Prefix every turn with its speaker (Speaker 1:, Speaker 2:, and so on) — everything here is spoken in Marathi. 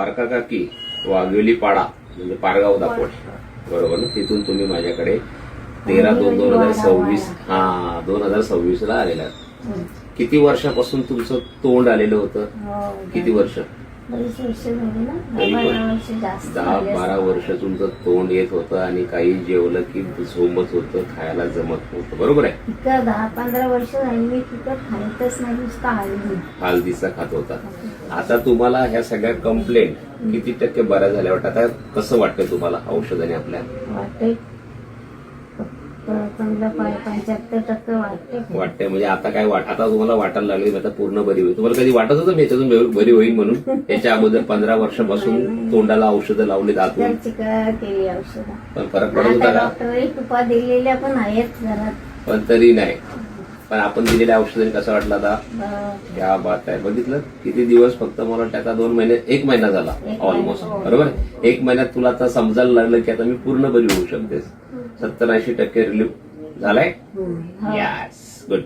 Speaker 1: पारका काकी वाघवेली पाडा म्हणजे पारगाव दापोड बरोबर ना. तिथून तुम्ही माझ्याकडे 13/2/2026 2026 ला आलेला. किती वर्षापासून तुमचं तोंड आलेलं होतं? किती वर्ष? 10-12 वर्ष तुमचं तोंड येत होतं आणि काही जेवलं की झोमत होतं, खायला जमत नव्हतं, बरोबर आहे?
Speaker 2: 10-15 वर्ष झाली मी तिकट खायतच नाही, नुसतं
Speaker 1: हळदीचा खात होता. आता तुम्हाला ह्या सगळ्या कंप्लेंट किती टक्के बऱ्या झाल्या वाटतं? आता कसं वाटतं तुम्हाला औषधाने आपल्या?
Speaker 2: वाटते चांगलं 75%
Speaker 1: वाटतंय म्हणजे आता काय आता तुम्हाला वाटायला लागली आता पूर्ण बरी होईल. तुम्हाला कधी वाटत होतं मी याच्यातून बरी होईल म्हणून? याच्या अगोदर 15 वर्षापासून तोंडाला औषधं लावली आतून
Speaker 2: केली औषधं,
Speaker 1: पण फरक पडत होता का?
Speaker 2: डॉक्टरही तुपा दिलेल्या पण आहेत घरात,
Speaker 1: पण तरी नाही. पण आपण दिलेल्या औषधाने कसं वाटलं आता? क्या बात आहे. बघितलं किती दिवस? फक्त मला वाटतं आता 2 महिने, 1 महिना झाला ऑलमोस्ट, बरोबर. 1 महिन्यात तुला आता समजायला लागलं की आता मी पूर्ण बरी होऊ शकतेस. 70-80% रिलीफ झालाय. Yes, good.